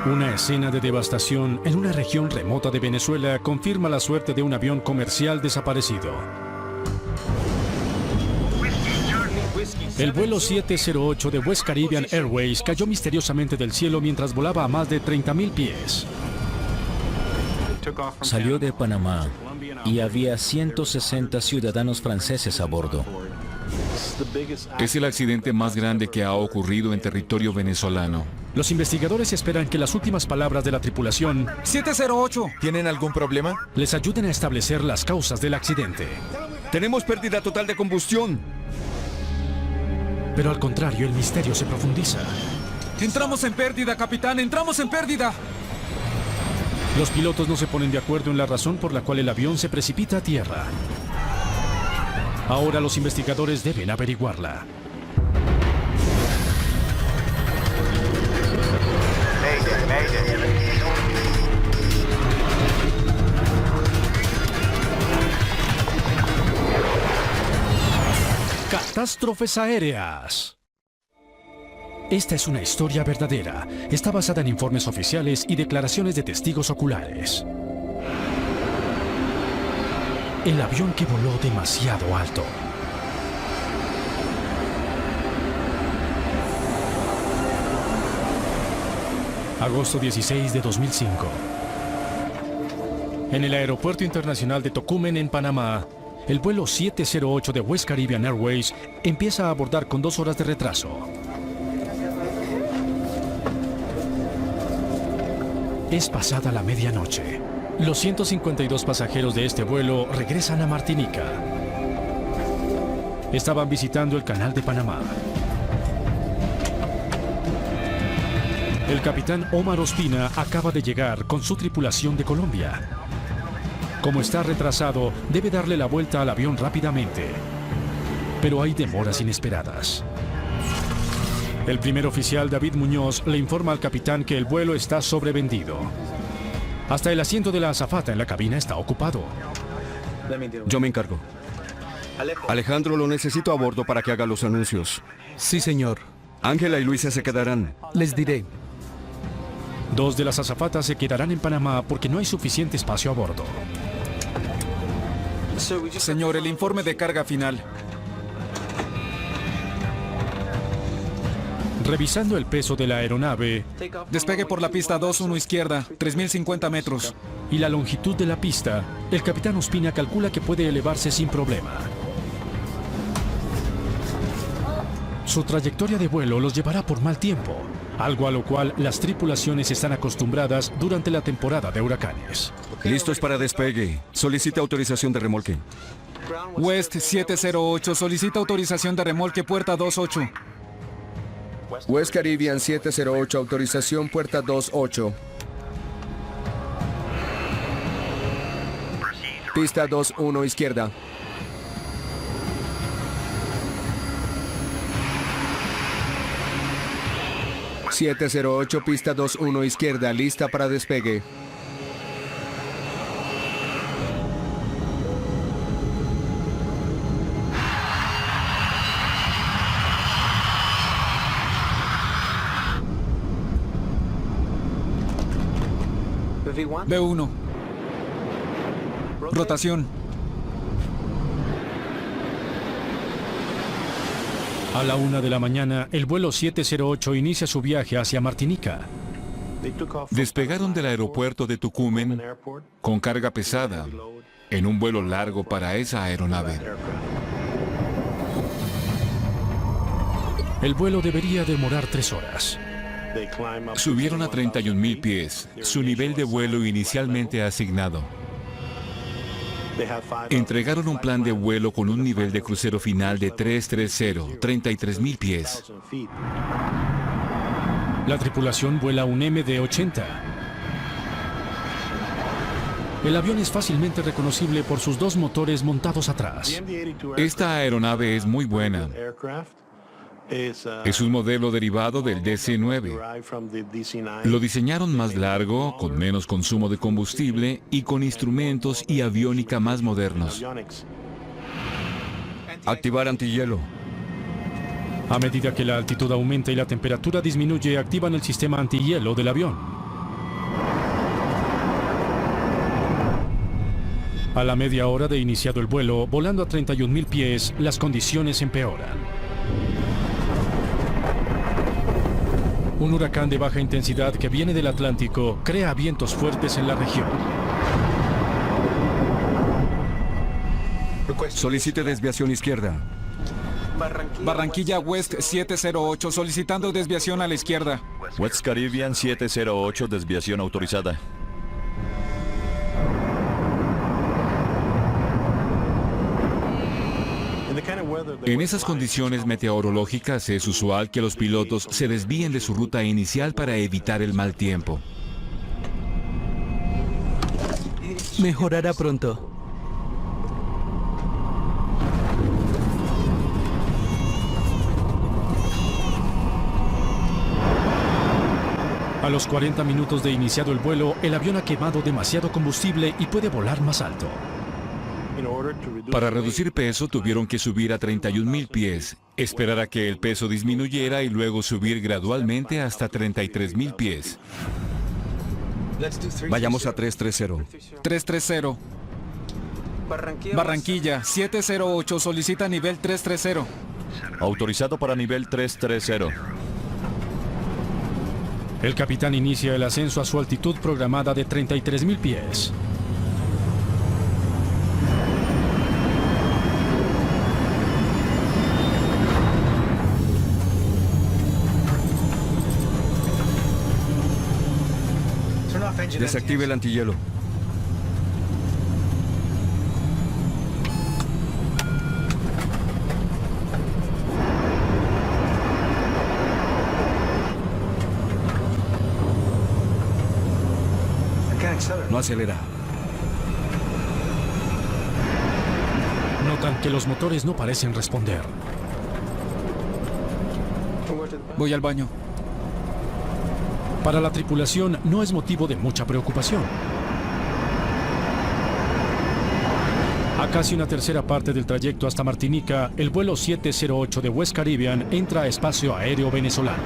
Una escena de devastación en una región remota de Venezuela confirma la suerte de un avión comercial desaparecido. El vuelo 708 de West Caribbean Airways cayó misteriosamente del cielo mientras volaba a más de 30.000 pies. Salió de Panamá y había 160 ciudadanos franceses a bordo. Es el accidente más grande que ha ocurrido en territorio venezolano. Los investigadores esperan que las últimas palabras de la tripulación 708. ¿Tienen algún problema? les ayuden a establecer las causas del accidente. Tenemos pérdida total de combustión. Pero al contrario, el misterio se profundiza. Entramos en pérdida, capitán. Entramos en pérdida. Los pilotos no se ponen de acuerdo en la razón por la cual el avión se precipita a tierra. Ahora los investigadores deben averiguarla. Catástrofes aéreas. Esta es una historia verdadera. Está basada en informes oficiales y declaraciones de testigos oculares. El avión que voló demasiado alto. Agosto 16 de 2005. En el Aeropuerto Internacional de Tocumen, en Panamá, el vuelo 708 de West Caribbean Airways empieza a abordar con 2 horas de retraso. Es pasada la medianoche. Los 152 pasajeros de este vuelo regresan a Martinica. Estaban visitando el Canal de Panamá. El capitán Omar Ospina acaba de llegar con su tripulación de Colombia. Como está retrasado, debe darle la vuelta al avión rápidamente. Pero hay demoras inesperadas. El primer oficial, David Muñoz, le informa al capitán que el vuelo está sobrevendido. Hasta el asiento de la azafata en la cabina está ocupado. Yo me encargo. Alejandro, lo necesito a bordo para que haga los anuncios. Sí, señor. Ángela y Luisa se quedarán. Les diré. 2 de las azafatas se quedarán en Panamá porque no hay suficiente espacio a bordo. Señor, el informe de carga final. Revisando el peso de la aeronave Despegue por la pista 21 izquierda, 3050 metros. y la longitud de la pista, el capitán Ospina calcula que puede elevarse sin problema. Su trayectoria de vuelo los llevará por mal tiempo, algo a lo cual las tripulaciones están acostumbradas durante la temporada de huracanes. Listos para despegue. Solicita autorización de remolque. West 708 solicita autorización de remolque puerta 28. West Caribbean 708, autorización puerta 28. Pista 21 izquierda. ...708, pista 21 izquierda, lista para despegue. B1. Rotación. A la 1 de la mañana, el vuelo 708 inicia su viaje hacia Martinica. Despegaron del aeropuerto de Tucumán con carga pesada en un vuelo largo para esa aeronave. El vuelo debería demorar 3 horas. Subieron a 31.000 pies, su nivel de vuelo inicialmente asignado. Entregaron un plan de vuelo con un nivel de crucero final de 330, 33.000 pies. La tripulación vuela un MD-80. El avión es fácilmente reconocible por sus 2 motores montados atrás. Esta aeronave es muy buena. Es un modelo derivado del DC-9. Lo diseñaron más largo, con menos consumo de combustible y con instrumentos y aviónica más modernos. Activar antihielo. A medida que la altitud aumenta y la temperatura disminuye, activan el sistema antihielo del avión. A la media hora de iniciado el vuelo, volando a 31.000 pies, las condiciones empeoran. Un huracán de baja intensidad que viene del Atlántico crea vientos fuertes en la región. Solicite desviación izquierda. Barranquilla West 708, solicitando desviación a la izquierda. West Caribbean 708, desviación autorizada. En esas condiciones meteorológicas es usual que los pilotos se desvíen de su ruta inicial para evitar el mal tiempo. Mejorará pronto. A los 40 minutos de iniciado el vuelo, el avión ha quemado demasiado combustible y puede volar más alto. Para reducir peso tuvieron que subir a 31.000 pies, esperar a que el peso disminuyera y luego subir gradualmente hasta 33.000 pies. Vayamos a 330. 330. Barranquilla 708, solicita nivel 330. Autorizado para nivel 330. El capitán inicia el ascenso a su altitud programada de 33.000 pies. Desactive el antihielo. No acelera. Notan que los motores no parecen responder. Voy al baño. Para la tripulación no es motivo de mucha preocupación. A casi una tercera parte del trayecto hasta Martinica, el vuelo 708 de West Caribbean entra a espacio aéreo venezolano.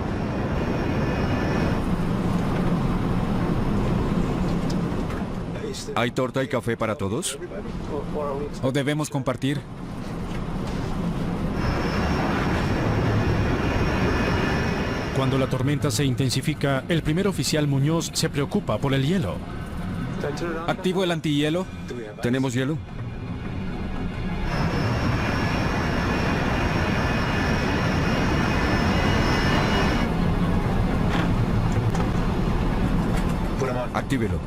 ¿Hay torta y café para todos? ¿O debemos compartir? Cuando la tormenta se intensifica, el primer oficial Muñoz se preocupa por el hielo. ¿Activo el antihielo? ¿Tenemos hielo? Actívelo.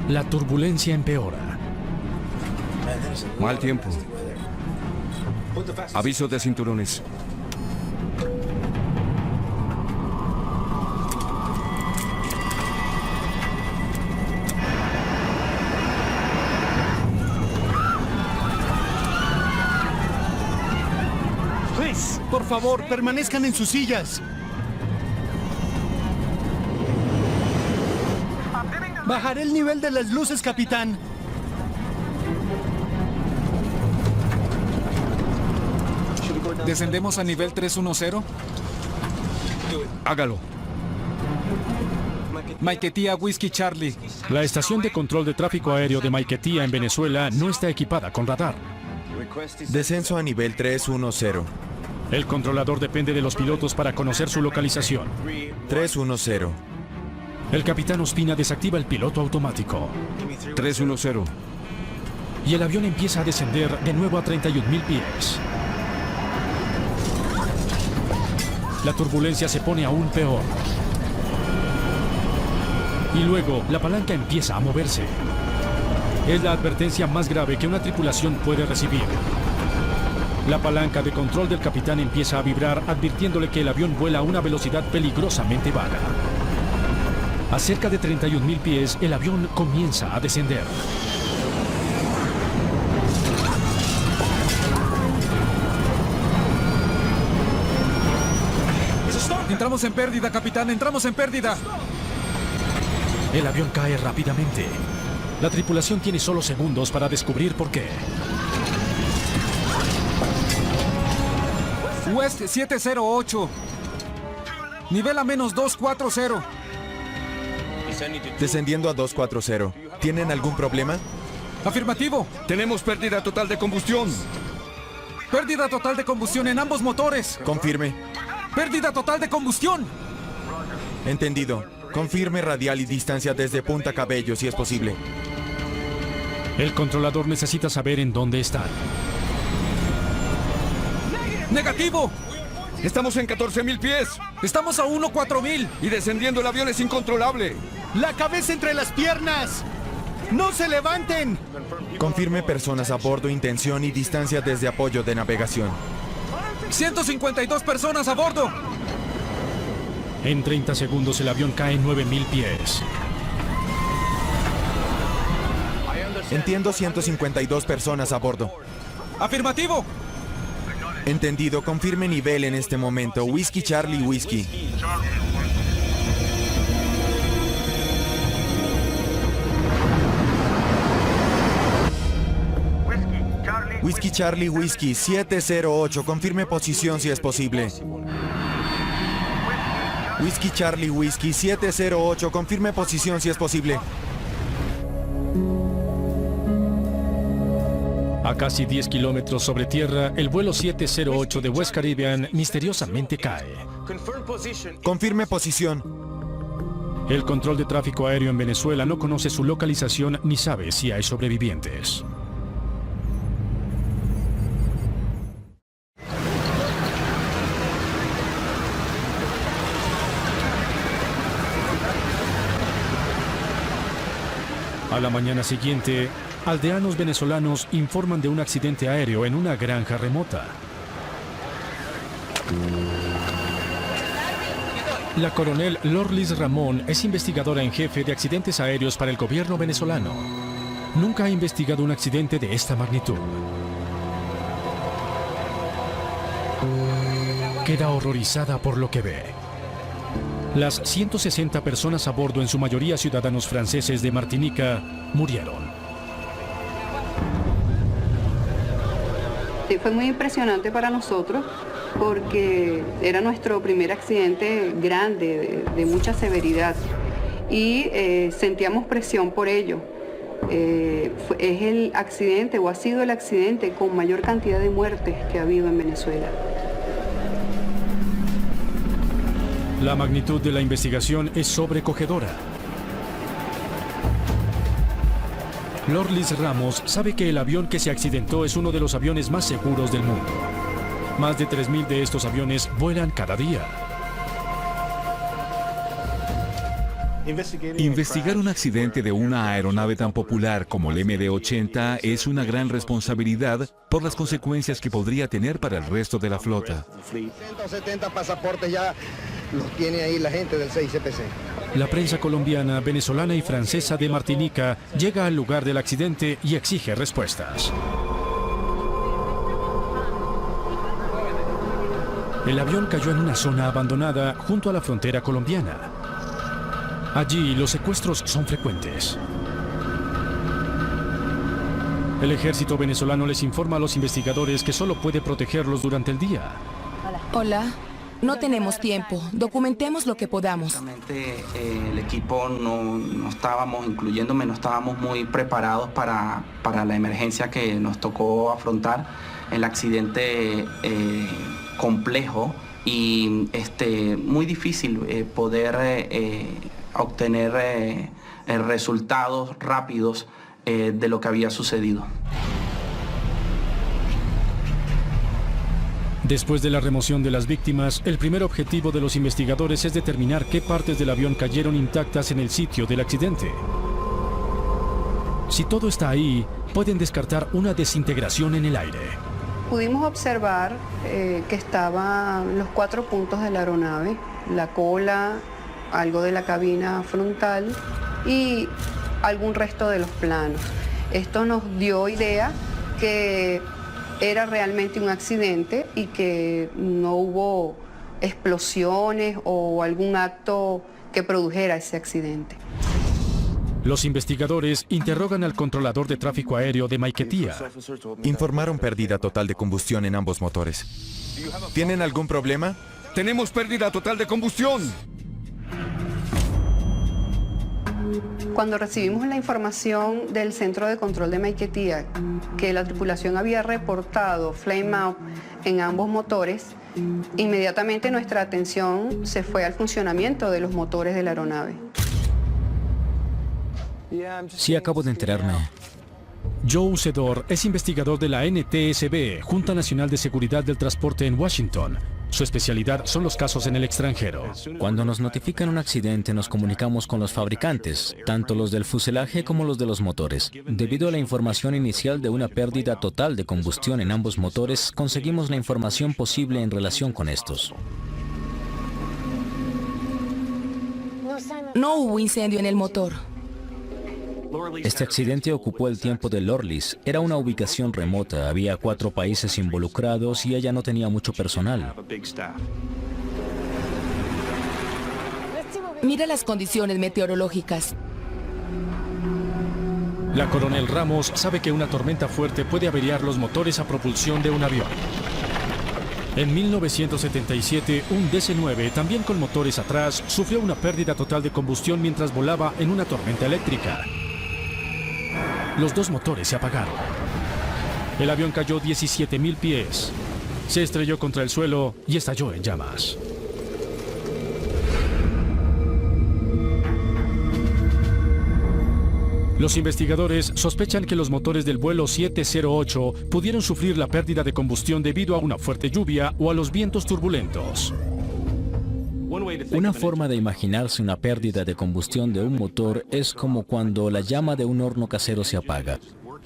La turbulencia empeora. Mal tiempo. Aviso de cinturones. Por favor, permanezcan en sus sillas. Bajaré el nivel de las luces, capitán. ¿Descendemos a nivel 310? Hágalo. Maiquetía Whiskey Charlie. La estación de control de tráfico aéreo de Maiquetía en Venezuela no está equipada con radar. Descenso a nivel 310. El controlador depende de los pilotos para conocer su localización. 310. El capitán Ospina desactiva el piloto automático. 310. Y el avión empieza a descender de nuevo a 31.000 pies. La turbulencia se pone aún peor. Y luego, la palanca empieza a moverse. Es la advertencia más grave que una tripulación puede recibir. La palanca de control del capitán empieza a vibrar, advirtiéndole que el avión vuela a una velocidad peligrosamente baja. A cerca de 31.000 pies, el avión comienza a descender. Entramos en pérdida, capitán, entramos en pérdida. El avión cae rápidamente. La tripulación tiene solo segundos para descubrir por qué. West 708. Nivel a menos 240. Descendiendo a 240. ¿Tienen algún problema? Afirmativo. Tenemos pérdida total de combustión. Pérdida total de combustión en ambos motores. Confirme. Pérdida total de combustión. Entendido. Confirme radial y distancia desde Punta Cabello si es posible. El controlador necesita saber en dónde están. Negativo. Estamos en 14.000 pies. Estamos a 14000. Y descendiendo el avión es incontrolable. ¡La cabeza entre las piernas! ¡No se levanten! Confirme personas a bordo, intención y distancia desde apoyo de navegación. 152 personas a bordo. En 30 segundos el avión cae 9.000 pies. Entiendo 152 personas a bordo. Afirmativo. Entendido, confirme nivel en este momento. Whiskey Charlie Whiskey. Whiskey Charlie Whiskey 708, confirme posición si es posible. Whiskey Charlie Whiskey 708, confirme posición si es posible. A casi 10 kilómetros sobre tierra, el vuelo 708 de West Caribbean misteriosamente cae. Confirme posición. El control de tráfico aéreo en Venezuela no conoce su localización ni sabe si hay sobrevivientes. A la mañana siguiente, aldeanos venezolanos informan de un accidente aéreo en una granja remota. La coronel Lorlis Ramón es investigadora en jefe de accidentes aéreos para el gobierno venezolano. Nunca ha investigado un accidente de esta magnitud. Queda horrorizada por lo que ve. Las 160 personas a bordo, en su mayoría ciudadanos franceses de Martinica, murieron. Fue muy impresionante para nosotros porque era nuestro primer accidente grande, de mucha severidad, y sentíamos presión por ello. Es el accidente, o ha sido el accidente con mayor cantidad de muertes que ha habido en Venezuela. La magnitud de la investigación es sobrecogedora. Lorlis Ramos sabe que el avión que se accidentó es uno de los aviones más seguros del mundo. Más de 3.000 de estos aviones vuelan cada día. Investigar un accidente de una aeronave tan popular como el MD-80 es una gran responsabilidad por las consecuencias que podría tener para el resto de la flota. 170 pasaportes ya los tiene ahí la gente del CICPC. La prensa colombiana, venezolana y francesa de Martinica llega al lugar del accidente y exige respuestas. El avión cayó en una zona abandonada junto a la frontera colombiana. Allí los secuestros son frecuentes. El ejército venezolano les informa a los investigadores que solo puede protegerlos durante el día. Hola. No tenemos tiempo. Documentemos lo que podamos. El equipo no estábamos, incluyéndome, no estábamos muy preparados para la emergencia que nos tocó afrontar. El accidente complejo y muy difícil poder obtener resultados rápidos de lo que había sucedido. Después de la remoción de las víctimas, el primer objetivo de los investigadores es determinar qué partes del avión cayeron intactas en el sitio del accidente. Si todo está ahí, pueden descartar una desintegración en el aire. Pudimos observar que estaban los 4 puntos de la aeronave, la cola, algo de la cabina frontal y algún resto de los planos. Esto nos dio idea que era realmente un accidente y que no hubo explosiones o algún acto que produjera ese accidente. Los investigadores interrogan al controlador de tráfico aéreo de Maiquetía. Informaron pérdida total de combustión en ambos motores. ¿Tienen algún problema? Tenemos pérdida total de combustión. Cuando recibimos la información del Centro de Control de Maiquetía que la tripulación había reportado flame out en ambos motores, inmediatamente nuestra atención se fue al funcionamiento de los motores de la aeronave. Sí, acabo de enterarme. Joe Sedor es investigador de la NTSB, Junta Nacional de Seguridad del Transporte en Washington. Su especialidad son los casos en el extranjero. Cuando nos notifican un accidente, nos comunicamos con los fabricantes, tanto los del fuselaje como los de los motores. Debido a la información inicial de una pérdida total de combustión en ambos motores, conseguimos la información posible en relación con estos. No hubo incendio en el motor. Este accidente ocupó el tiempo de Lorlis. Era una ubicación remota, había 4 países involucrados y ella no tenía mucho personal. Mira las condiciones meteorológicas. La coronel Ramos sabe que una tormenta fuerte puede averiar los motores a propulsión de un avión. En 1977, un DC-9, también con motores atrás, sufrió una pérdida total de combustión mientras volaba en una tormenta eléctrica. Los 2 motores se apagaron. El avión cayó 17.000 pies. Se estrelló contra el suelo y estalló en llamas. Los investigadores sospechan que los motores del vuelo 708 pudieron sufrir la pérdida de combustión debido a una fuerte lluvia o a los vientos turbulentos. Una forma de imaginarse una pérdida de combustión de un motor es como cuando la llama de un horno casero se apaga.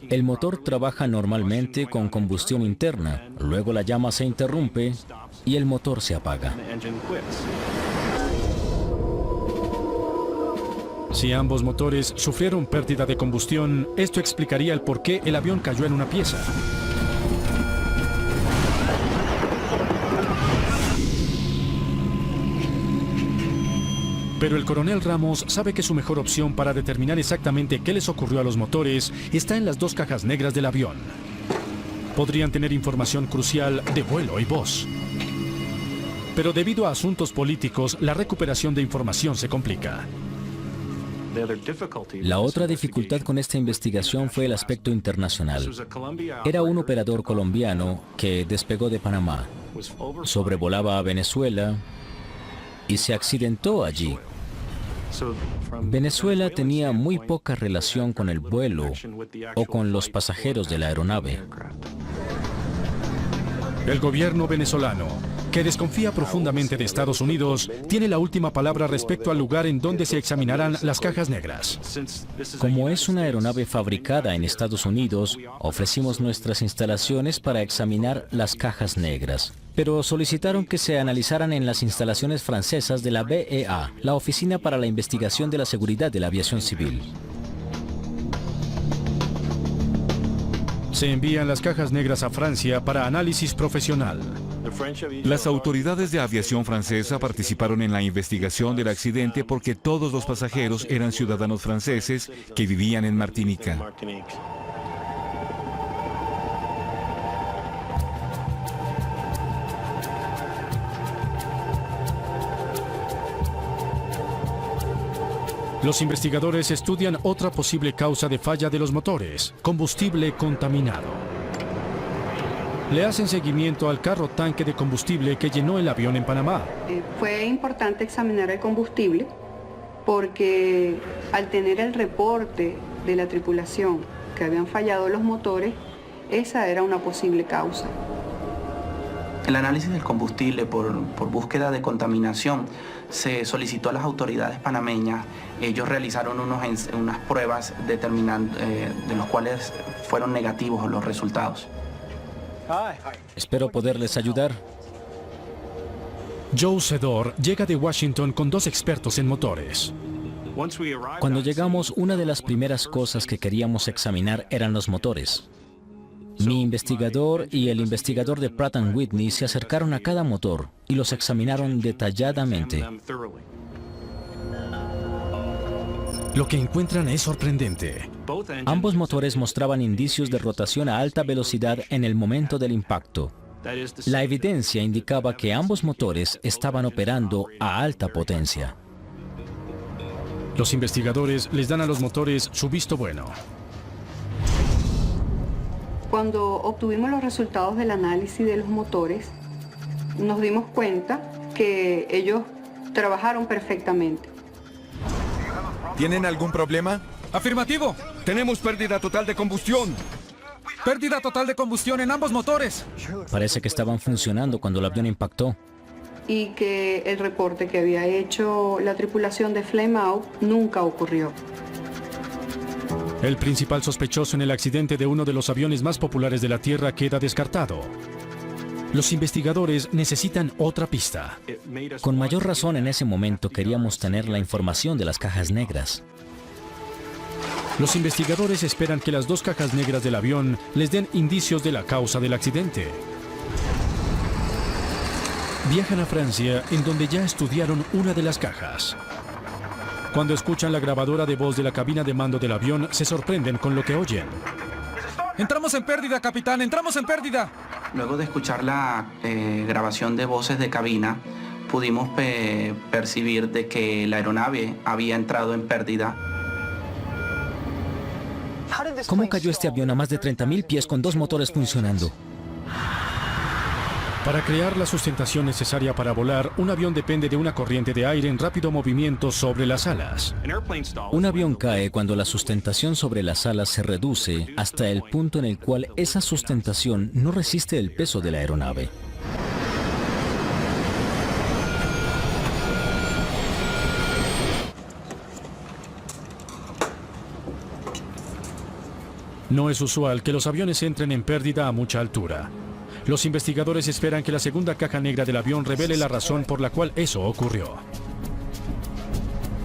El motor trabaja normalmente con combustión interna, luego la llama se interrumpe y el motor se apaga. Si ambos motores sufrieron pérdida de combustión, esto explicaría el por qué el avión cayó en una pieza. Pero el coronel Ramos sabe que su mejor opción para determinar exactamente qué les ocurrió a los motores está en las 2 cajas negras del avión. Podrían tener información crucial de vuelo y voz. Pero debido a asuntos políticos, la recuperación de información se complica. La otra dificultad con esta investigación fue el aspecto internacional. Era un operador colombiano que despegó de Panamá, sobrevolaba a Venezuela y se accidentó allí. Venezuela tenía muy poca relación con el vuelo o con los pasajeros de la aeronave. El gobierno venezolano, que desconfía profundamente de Estados Unidos, tiene la última palabra respecto al lugar en donde se examinarán las cajas negras. Como es una aeronave fabricada en Estados Unidos, ofrecimos nuestras instalaciones para examinar las cajas negras. Pero solicitaron que se analizaran en las instalaciones francesas de la BEA, la Oficina para la Investigación de la Seguridad de la Aviación Civil. Se envían las cajas negras a Francia para análisis profesional. Las autoridades de aviación francesa participaron en la investigación del accidente porque todos los pasajeros eran ciudadanos franceses que vivían en Martinica. Los investigadores estudian otra posible causa de falla de los motores: combustible contaminado. Le hacen seguimiento al carro tanque de combustible que llenó el avión en Panamá. Fue importante examinar el combustible porque al tener el reporte de la tripulación que habían fallado los motores, esa era una posible causa. El análisis del combustible por búsqueda de contaminación se solicitó a las autoridades panameñas. Ellos realizaron unas pruebas determinando, de los cuales fueron negativos los resultados. Espero poderles ayudar. Joe Sedor llega de Washington con 2 expertos en motores. Cuando llegamos, una de las primeras cosas que queríamos examinar eran los motores. Mi investigador y el investigador de Pratt & Whitney se acercaron a cada motor y los examinaron detalladamente. Lo que encuentran es sorprendente. Ambos motores mostraban indicios de rotación a alta velocidad en el momento del impacto. La evidencia indicaba que ambos motores estaban operando a alta potencia. Los investigadores les dan a los motores su visto bueno. Cuando obtuvimos los resultados del análisis de los motores, nos dimos cuenta que ellos trabajaron perfectamente. ¿Tienen algún problema? Afirmativo. Tenemos pérdida total de combustión. Pérdida total de combustión en ambos motores. Parece que estaban funcionando cuando el avión impactó. Y que el reporte que había hecho la tripulación de Flame Out nunca ocurrió. El principal sospechoso en el accidente de uno de los aviones más populares de la Tierra queda descartado. Los investigadores necesitan otra pista. Con mayor razón en ese momento queríamos tener la información de las cajas negras. Los investigadores esperan que las dos cajas negras del avión les den indicios de la causa del accidente. Viajan a Francia, en donde ya estudiaron una de las cajas. Cuando escuchan la grabadora de voz de la cabina de mando del avión, se sorprenden con lo que oyen. Entramos en pérdida, capitán, entramos en pérdida. Luego de escuchar la grabación de voces de cabina, pudimos percibir de que la aeronave había entrado en pérdida. ¿Cómo cayó este avión a más de 30.000 pies con dos motores funcionando? Para crear la sustentación necesaria para volar, un avión depende de una corriente de aire en rápido movimiento sobre las alas. Un avión cae cuando la sustentación sobre las alas se reduce hasta el punto en el cual esa sustentación no resiste el peso de la aeronave. No es usual que los aviones entren en pérdida a mucha altura. Los investigadores esperan que la segunda caja negra del avión revele la razón por la cual eso ocurrió.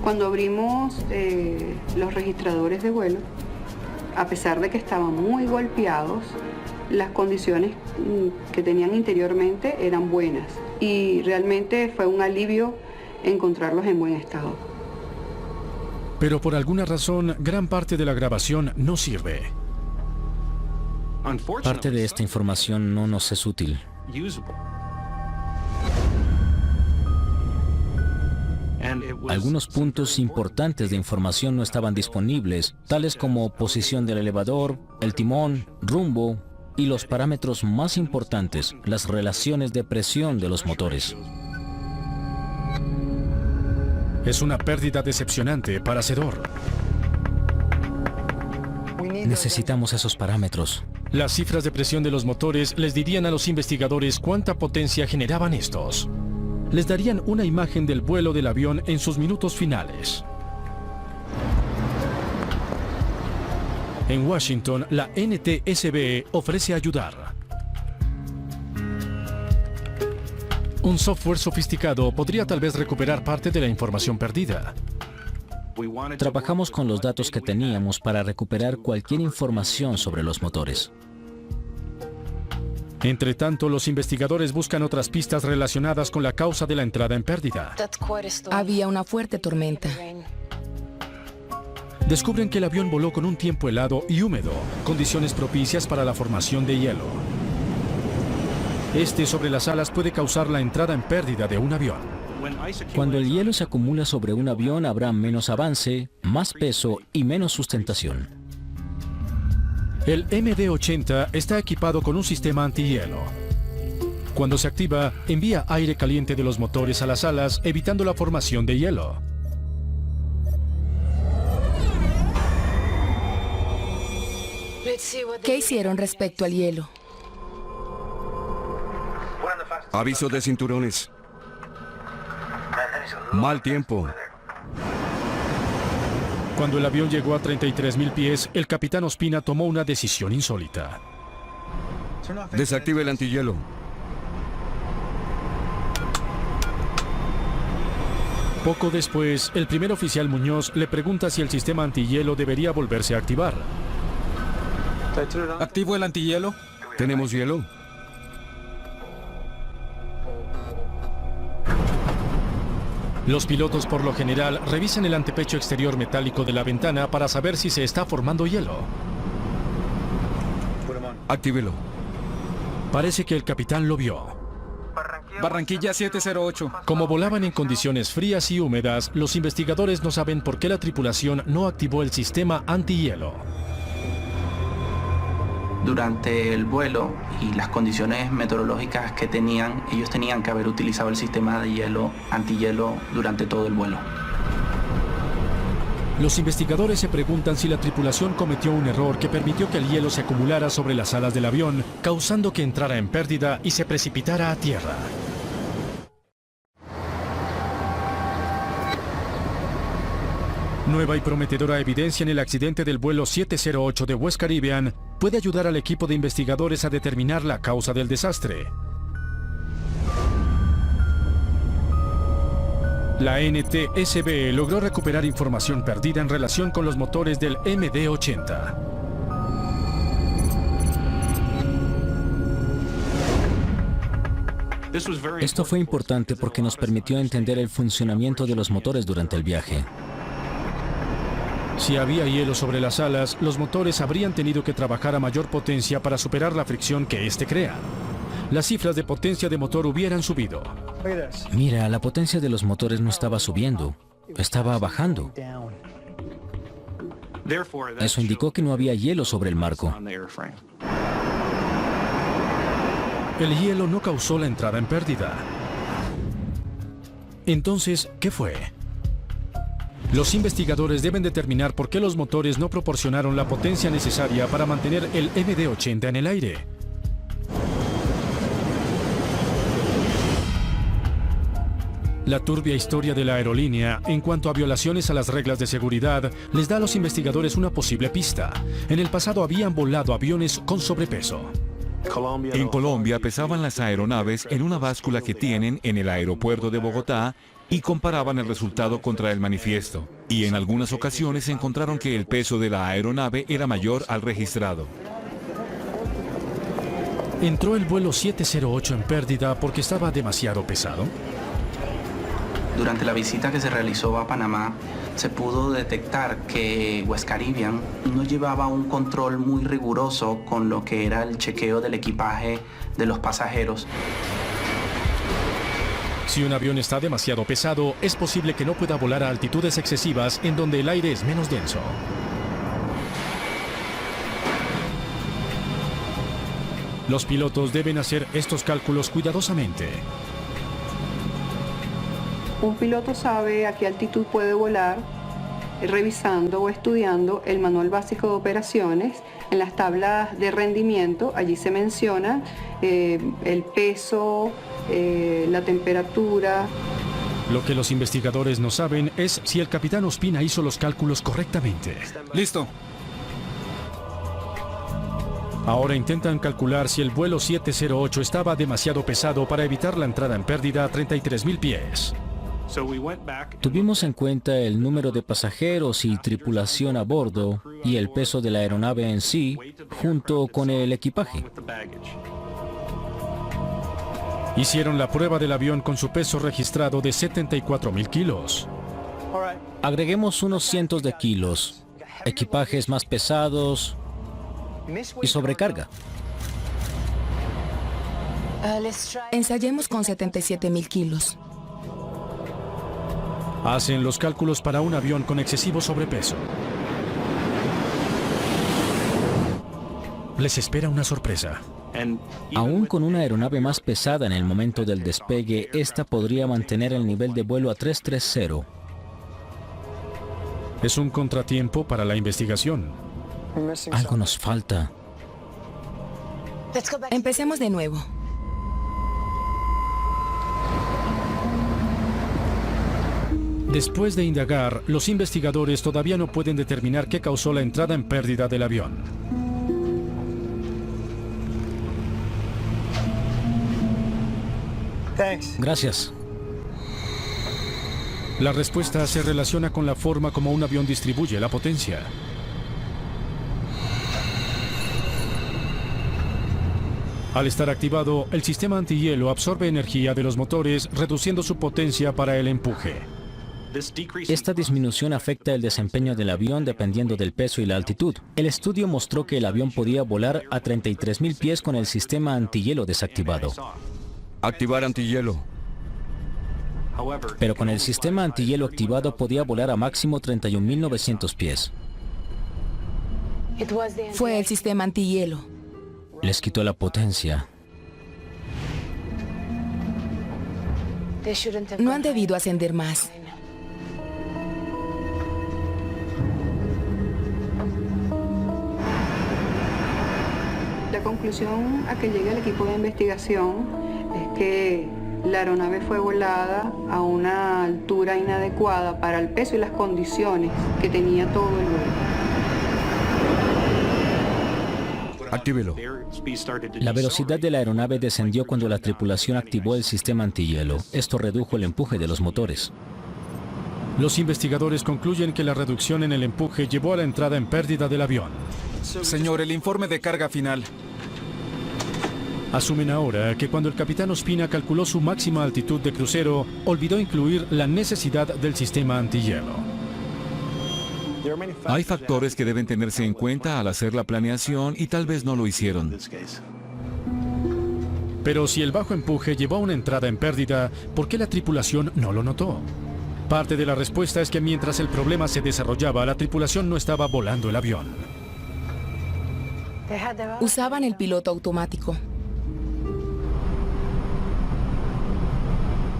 Cuando abrimos los registradores de vuelo, a pesar de que estaban muy golpeados, las condiciones que tenían interiormente eran buenas y realmente fue un alivio encontrarlos en buen estado. Pero por alguna razón, gran parte de la grabación no sirve. Parte de esta información no nos es útil. Algunos puntos importantes de información no estaban disponibles, tales como posición del elevador, el timón, rumbo y los parámetros más importantes, las relaciones de presión de los motores. Es una pérdida decepcionante para Sedor. Necesitamos esos parámetros. Las cifras de presión de los motores les dirían a los investigadores cuánta potencia generaban estos. Les darían una imagen del vuelo del avión en sus minutos finales. En Washington, la NTSB ofrece ayudar. Un software sofisticado podría tal vez recuperar parte de la información perdida. Trabajamos con los datos que teníamos para recuperar cualquier información sobre los motores. Entre tanto, los investigadores buscan otras pistas relacionadas con la causa de la entrada en pérdida. Había una fuerte tormenta. Descubren que el avión voló con un tiempo helado y húmedo, condiciones propicias para la formación de hielo. Este sobre las alas puede causar la entrada en pérdida de un avión. Cuando el hielo se acumula sobre un avión, habrá menos avance, más peso y menos sustentación. El MD-80 está equipado con un sistema antihielo. Cuando se activa, envía aire caliente de los motores a las alas, evitando la formación de hielo. ¿Qué hicieron respecto al hielo? Aviso de cinturones. Mal tiempo. Cuando el avión llegó a 33.000 pies, el capitán Ospina tomó una decisión insólita. Desactive el antihielo. Poco después, el primer oficial Muñoz le pregunta si el sistema antihielo debería volverse a activar. ¿Activo el antihielo? ¿Tenemos hielo? Los pilotos por lo general revisan el antepecho exterior metálico de la ventana para saber si se está formando hielo. Actívelo. Parece que el capitán lo vio. Barranquilla 708. Como volaban en condiciones frías y húmedas, los investigadores no saben por qué la tripulación no activó el sistema antihielo. Durante el vuelo y las condiciones meteorológicas que tenían, ellos tenían que haber utilizado el sistema de hielo, antihielo durante todo el vuelo. Los investigadores se preguntan si la tripulación cometió un error que permitió que el hielo se acumulara sobre las alas del avión, causando que entrara en pérdida y se precipitara a tierra. Nueva y prometedora evidencia en el accidente del vuelo 708 de West Caribbean puede ayudar al equipo de investigadores a determinar la causa del desastre. La NTSB logró recuperar información perdida en relación con los motores del MD-80. Esto fue importante porque nos permitió entender el funcionamiento de los motores durante el viaje. Si había hielo sobre las alas, los motores habrían tenido que trabajar a mayor potencia para superar la fricción que éste crea. Las cifras de potencia de motor hubieran subido. Mira, la potencia de los motores no estaba subiendo, estaba bajando. Eso indicó que no había hielo sobre el marco. El hielo no causó la entrada en pérdida. Entonces, ¿qué fue? Los investigadores deben determinar por qué los motores no proporcionaron la potencia necesaria para mantener el MD-80 en el aire. La turbia historia de la aerolínea en cuanto a violaciones a las reglas de seguridad les da a los investigadores una posible pista. En el pasado habían volado aviones con sobrepeso. En Colombia pesaban las aeronaves en una báscula que tienen en el aeropuerto de Bogotá y comparaban el resultado contra el manifiesto. Y en algunas ocasiones encontraron que el peso de la aeronave era mayor al registrado. ¿Entró el vuelo 708 en pérdida porque estaba demasiado pesado? Durante la visita que se realizó a Panamá, se pudo detectar que West Caribbean no llevaba un control muy riguroso con lo que era el chequeo del equipaje de los pasajeros. Si un avión está demasiado pesado, es posible que no pueda volar a altitudes excesivas en donde el aire es menos denso. Los pilotos deben hacer estos cálculos cuidadosamente. Un piloto sabe a qué altitud puede volar revisando o estudiando el manual básico de operaciones. En las tablas de rendimiento, allí se menciona el peso, la temperatura. Lo que los investigadores no saben es si el capitán Ospina hizo los cálculos correctamente. Listo. Ahora intentan calcular si el vuelo 708 estaba demasiado pesado para evitar la entrada en pérdida a 33.000 pies. Tuvimos en cuenta el número de pasajeros y tripulación a bordo y el peso de la aeronave en sí, junto con el equipaje. Hicieron la prueba del avión con su peso registrado de 74.000 kilos. Agreguemos unos cientos de kilos, equipajes más pesados y sobrecarga. Ensayemos con 77.000 kilos. Hacen los cálculos para un avión con excesivo sobrepeso. Les espera una sorpresa. Aún con una aeronave más pesada en el momento del despegue, esta podría mantener el nivel de vuelo a 330. Es un contratiempo para la investigación. Algo nos falta. Empecemos de nuevo. Después de indagar, los investigadores todavía no pueden determinar qué causó la entrada en pérdida del avión. Gracias. La respuesta se relaciona con la forma como un avión distribuye la potencia. Al estar activado, el sistema antihielo absorbe energía de los motores, reduciendo su potencia para el empuje. Esta disminución afecta el desempeño del avión dependiendo del peso y la altitud. El estudio mostró que el avión podía volar a 33.000 pies con el sistema antihielo desactivado. Activar antihielo. Pero con el sistema antihielo activado podía volar a máximo 31.900 pies. Fue el sistema antihielo. Les quitó la potencia. No han debido ascender más. La conclusión a que llega el equipo de investigación es que la aeronave fue volada a una altura inadecuada para el peso y las condiciones que tenía todo el vuelo. Actívelo. La velocidad de la aeronave descendió cuando la tripulación activó el sistema antihielo. Esto redujo el empuje de los motores. Los investigadores concluyen que la reducción en el empuje llevó a la entrada en pérdida del avión. Señor, el informe de carga final. Asumen ahora que cuando el capitán Ospina calculó su máxima altitud de crucero, olvidó incluir la necesidad del sistema antihielo. Hay factores que deben tenerse en cuenta al hacer la planeación y tal vez no lo hicieron. Pero si el bajo empuje llevó a una entrada en pérdida, ¿por qué la tripulación no lo notó? Parte de la respuesta es que mientras el problema se desarrollaba, la tripulación no estaba volando el avión. Usaban el piloto automático.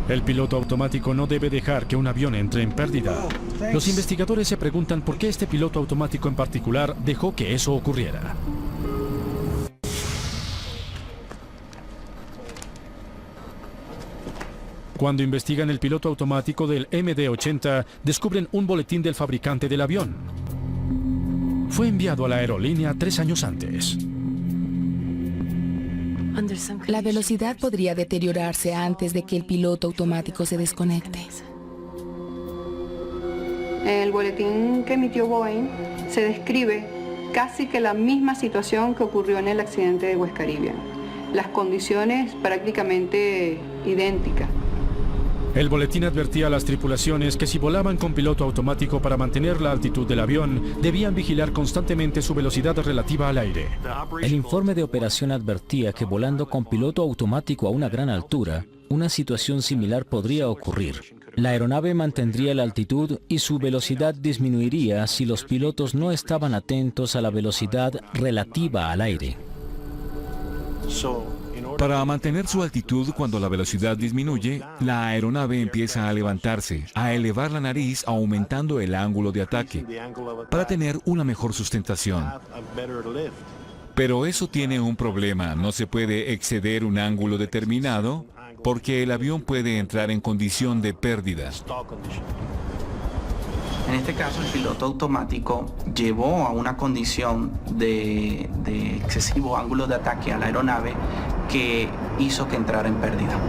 El piloto automático no debe dejar que un avión entre en pérdida. Los investigadores se preguntan por qué este piloto automático en particular dejó que eso ocurriera. Cuando investigan el piloto automático del MD-80, descubren un boletín del fabricante del avión. Fue enviado a la aerolínea 3 años antes. La velocidad podría deteriorarse antes de que el piloto automático se desconecte. En el boletín que emitió Boeing se describe casi que la misma situación que ocurrió en el accidente de West Caribbean. Las condiciones prácticamente idénticas. El boletín advertía a las tripulaciones que si volaban con piloto automático para mantener la altitud del avión, debían vigilar constantemente su velocidad relativa al aire. El informe de operación advertía que volando con piloto automático a una gran altura, una situación similar podría ocurrir. La aeronave mantendría la altitud y su velocidad disminuiría si los pilotos no estaban atentos a la velocidad relativa al aire. Para mantener su altitud cuando la velocidad disminuye, la aeronave empieza a levantarse, a elevar la nariz aumentando el ángulo de ataque, para tener una mejor sustentación. Pero eso tiene un problema, no se puede exceder un ángulo determinado, porque el avión puede entrar en condición de pérdida. En este caso, el piloto automático llevó a una condición de excesivo ángulo de ataque a la aeronave que hizo que entrara en pérdida.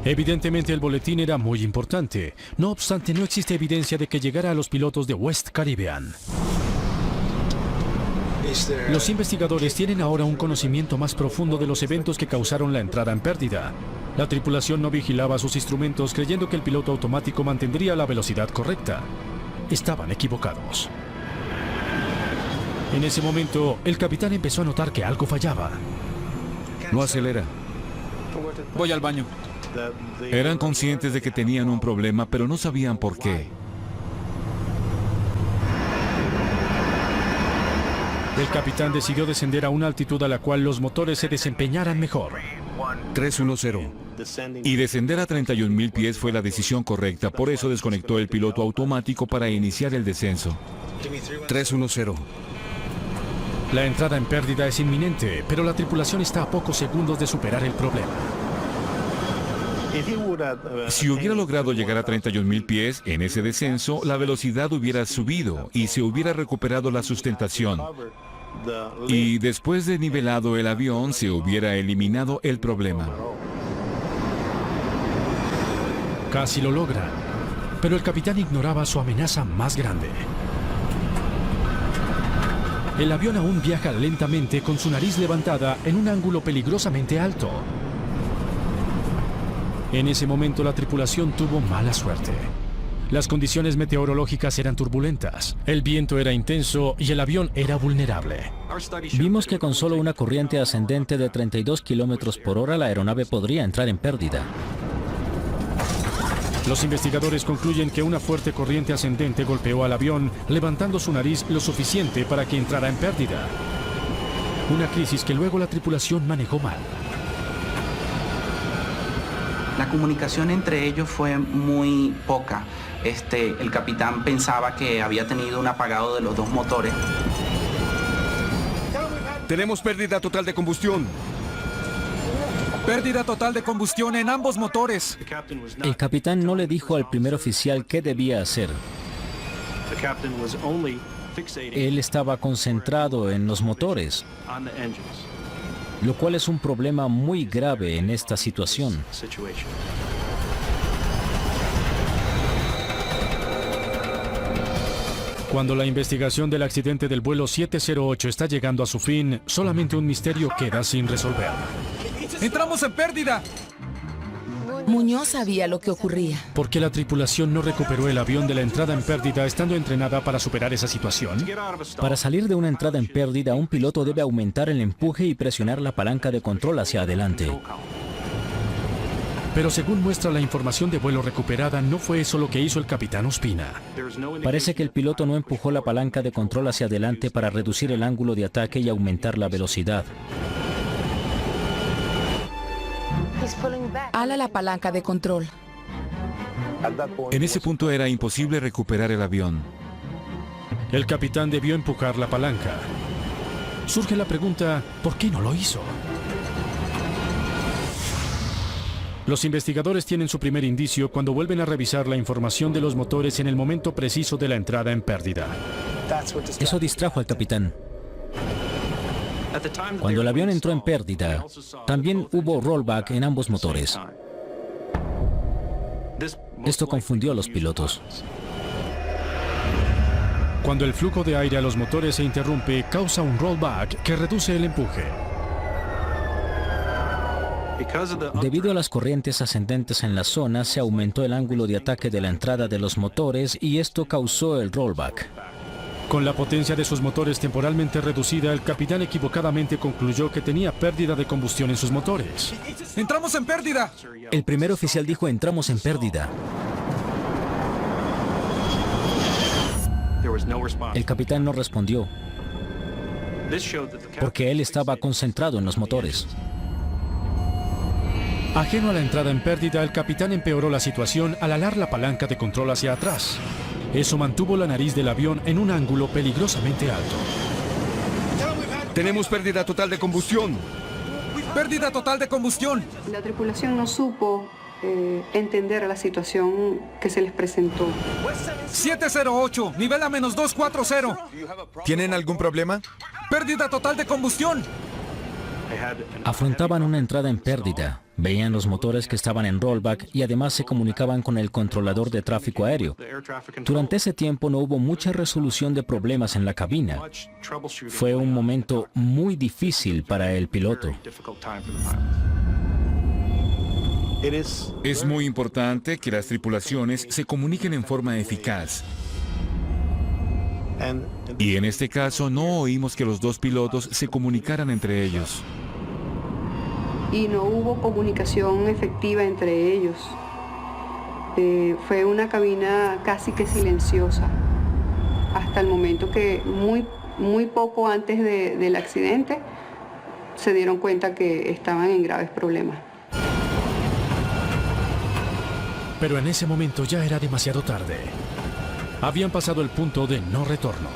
Evidentemente el boletín era muy importante. No obstante, no existe evidencia de que llegara a los pilotos de West Caribbean. Los investigadores tienen ahora un conocimiento más profundo de los eventos que causaron la entrada en pérdida. La tripulación no vigilaba sus instrumentos creyendo que el piloto automático mantendría la velocidad correcta. Estaban equivocados. En ese momento, el capitán empezó a notar que algo fallaba. No acelera. Voy al baño. Eran conscientes de que tenían un problema, pero no sabían por qué. El capitán decidió descender a una altitud a la cual los motores se desempeñaran mejor. 310. Y descender a 31.000 pies fue la decisión correcta, por eso desconectó el piloto automático para iniciar el descenso. 310. La entrada en pérdida es inminente, pero la tripulación está a pocos segundos de superar el problema. Si hubiera logrado llegar a 31.000 pies en ese descenso, la velocidad hubiera subido y se hubiera recuperado la sustentación. Y después de nivelado el avión, se hubiera eliminado el problema. Casi lo logra, pero el capitán ignoraba su amenaza más grande. El avión aún viaja lentamente con su nariz levantada en un ángulo peligrosamente alto. En ese momento la tripulación tuvo mala suerte. Las condiciones meteorológicas eran turbulentas, el viento era intenso y el avión era vulnerable. Vimos que con solo una corriente ascendente de 32 kilómetros por hora la aeronave podría entrar en pérdida. Los investigadores concluyen que una fuerte corriente ascendente golpeó al avión, levantando su nariz lo suficiente para que entrara en pérdida. Una crisis que luego la tripulación manejó mal. La comunicación entre ellos fue muy poca. El capitán pensaba que había tenido un apagado de los dos motores. Tenemos pérdida total de combustión. Pérdida total de combustión en ambos motores. El capitán no le dijo al primer oficial qué debía hacer. Él estaba concentrado en los motores, lo cual es un problema muy grave en esta situación. Cuando la investigación del accidente del vuelo 708 está llegando a su fin, solamente un misterio queda sin resolver. ¡Entramos en pérdida! Muñoz sabía lo que ocurría. ¿Por qué la tripulación no recuperó el avión de la entrada en pérdida estando entrenada para superar esa situación? Para salir de una entrada en pérdida, un piloto debe aumentar el empuje y presionar la palanca de control hacia adelante. Pero según muestra la información de vuelo recuperada, no fue eso lo que hizo el capitán Ospina. Parece que el piloto no empujó la palanca de control hacia adelante para reducir el ángulo de ataque y aumentar la velocidad. Ala la palanca de control. En ese punto era imposible recuperar el avión. El capitán debió empujar la palanca. Surge la pregunta, ¿por qué no lo hizo? Los investigadores tienen su primer indicio cuando vuelven a revisar la información de los motores en el momento preciso de la entrada en pérdida. Eso distrajo al capitán. Cuando el avión entró en pérdida, también hubo rollback en ambos motores. Esto confundió a los pilotos. Cuando el flujo de aire a los motores se interrumpe, causa un rollback que reduce el empuje. Debido a las corrientes ascendentes en la zona, se aumentó el ángulo de ataque de la entrada de los motores y esto causó el rollback. Con la potencia de sus motores temporalmente reducida, el capitán equivocadamente concluyó que tenía pérdida de combustión en sus motores. ¡Entramos en pérdida! El primer oficial dijo: entramos en pérdida. El capitán no respondió, porque él estaba concentrado en los motores. Ajeno a la entrada en pérdida, el capitán empeoró la situación al alar la palanca de control hacia atrás. Eso mantuvo la nariz del avión en un ángulo peligrosamente alto. Tenemos pérdida total de combustión. ¡Pérdida total de combustión! La tripulación no supo entender la situación que se les presentó. 708, nivel a -240. ¿Tienen algún problema? ¡Pérdida total de combustión! Afrontaban una entrada en pérdida, veían los motores que estaban en rollback y además se comunicaban con el controlador de tráfico aéreo. Durante ese tiempo no hubo mucha resolución de problemas en la cabina. Fue un momento muy difícil para el piloto. Es muy importante que las tripulaciones se comuniquen en forma eficaz. Y en este caso no oímos que los dos pilotos se comunicaran entre ellos. Y no hubo comunicación efectiva entre ellos. Fue una cabina casi que silenciosa. Hasta el momento que muy poco antes del accidente se dieron cuenta que estaban en graves problemas. Pero en ese momento ya era demasiado tarde. Habían pasado el punto de no retorno.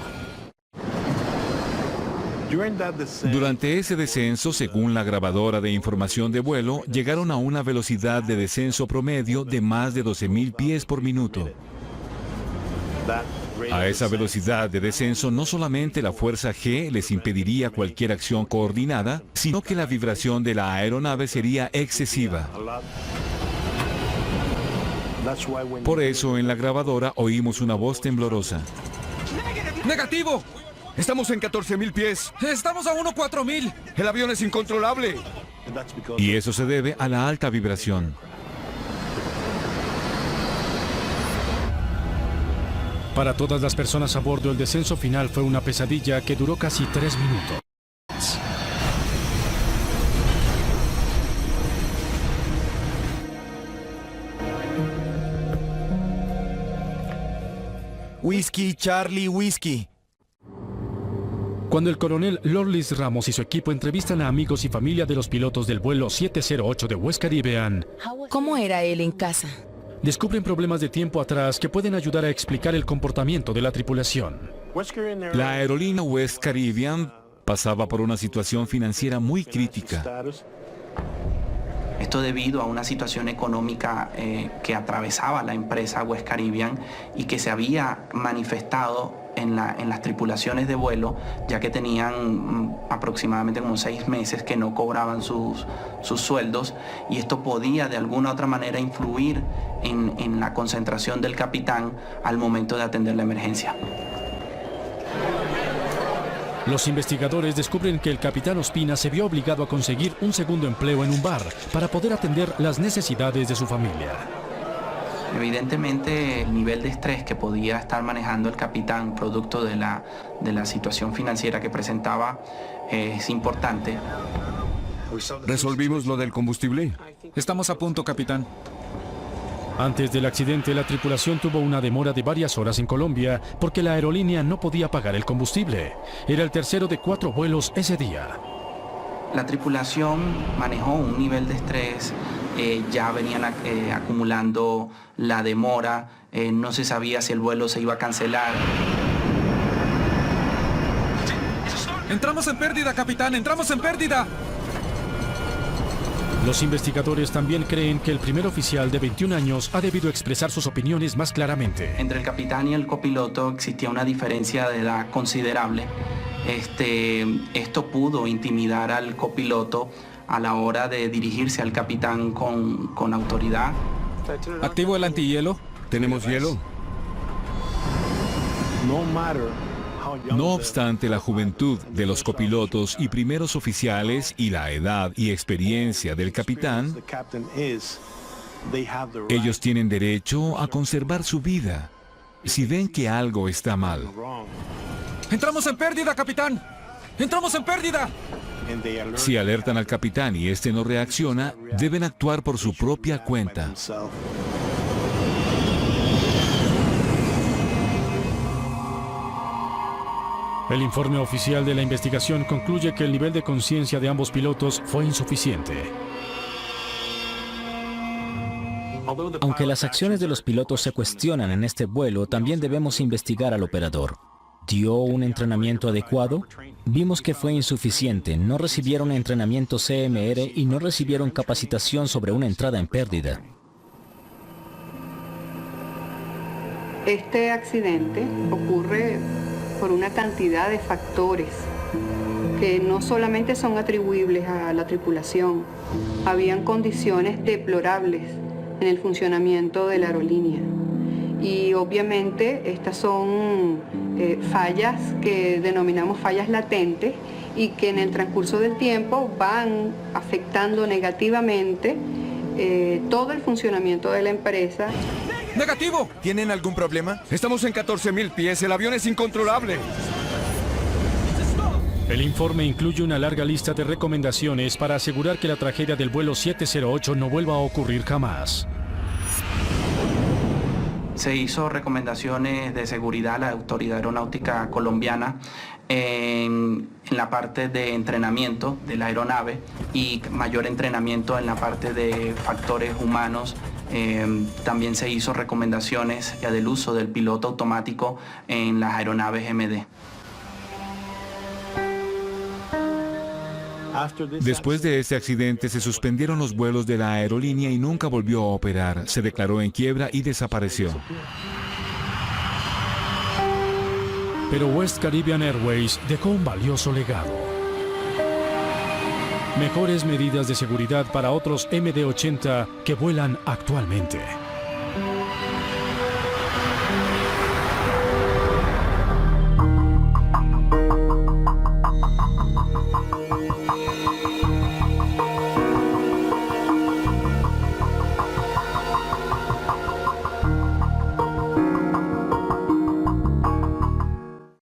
Durante ese descenso, según la grabadora de información de vuelo, llegaron a una velocidad de descenso promedio de más de 12.000 pies por minuto. A esa velocidad de descenso, no solamente la fuerza G les impediría cualquier acción coordinada, sino que la vibración de la aeronave sería excesiva. Por eso, en la grabadora oímos una voz temblorosa. ¡Negativo! Estamos en 14.000 pies. ¡Estamos a 4.000! El avión es incontrolable. Y eso se debe a la alta vibración. Para todas las personas a bordo, el descenso final fue una pesadilla que duró casi 3 minutos. Whisky, Charlie, whisky. Cuando el coronel Lorlis Ramos y su equipo entrevistan a amigos y familia de los pilotos del vuelo 708 de West Caribbean, ¿cómo era él en casa? descubren problemas de tiempo atrás que pueden ayudar a explicar el comportamiento de la tripulación. La aerolínea West Caribbean pasaba por una situación financiera muy crítica. Esto debido a una situación económica que atravesaba la empresa West Caribbean y que se había manifestado en las tripulaciones de vuelo, ya que tenían aproximadamente como 6 meses que no cobraban sus sueldos, y esto podía de alguna u otra manera influir en la concentración del capitán al momento de atender la emergencia. Los investigadores descubren que el capitán Ospina se vio obligado a conseguir un segundo empleo en un bar para poder atender las necesidades de su familia. Evidentemente, el nivel de estrés que podía estar manejando el capitán producto de la situación financiera que presentaba es importante. ¿Resolvimos lo del combustible? Estamos a punto, capitán. Antes del accidente, la tripulación tuvo una demora de varias horas en Colombia porque la aerolínea no podía pagar el combustible. Era el tercero de 4 vuelos ese día. La tripulación manejó un nivel de estrés, ya venían acumulando la demora, no se sabía si el vuelo se iba a cancelar. ¡Entramos en pérdida, capitán! ¡Entramos en pérdida! Los investigadores también creen que el primer oficial de 21 años ha debido expresar sus opiniones más claramente. Entre el capitán y el copiloto existía una diferencia de edad considerable. Esto pudo intimidar al copiloto a la hora de dirigirse al capitán con autoridad. ¿Activo el antihielo? ¿Tenemos hielo? No obstante la juventud de los copilotos y primeros oficiales y la edad y experiencia del capitán, ellos tienen derecho a conservar su vida si ven que algo está mal. ¡Entramos en pérdida, capitán! ¡Entramos en pérdida! Si alertan al capitán y este no reacciona, deben actuar por su propia cuenta. El informe oficial de la investigación concluye que el nivel de conciencia de ambos pilotos fue insuficiente. Aunque las acciones de los pilotos se cuestionan en este vuelo, también debemos investigar al operador. ¿Dio un entrenamiento adecuado? Vimos que fue insuficiente, no recibieron entrenamiento CMR y no recibieron capacitación sobre una entrada en pérdida. Este accidente ocurre por una cantidad de factores que no solamente son atribuibles a la tripulación. Habían condiciones deplorables en el funcionamiento de la aerolínea. Y obviamente estas son fallas que denominamos fallas latentes y que en el transcurso del tiempo van afectando negativamente todo el funcionamiento de la empresa. ¡Negativo! ¿Tienen algún problema? Estamos en 14.000 pies, el avión es incontrolable. El informe incluye una larga lista de recomendaciones para asegurar que la tragedia del vuelo 708 no vuelva a ocurrir jamás. Se hizo recomendaciones de seguridad a la Autoridad Aeronáutica Colombiana en la parte de entrenamiento de la aeronave y mayor entrenamiento en la parte de factores humanos. También se hizo recomendaciones ya del uso del piloto automático en las aeronaves MD. Después de este accidente se suspendieron los vuelos de la aerolínea y nunca volvió a operar. Se declaró en quiebra y desapareció. Pero West Caribbean Airways dejó un valioso legado. Mejores medidas de seguridad para otros MD-80 que vuelan actualmente.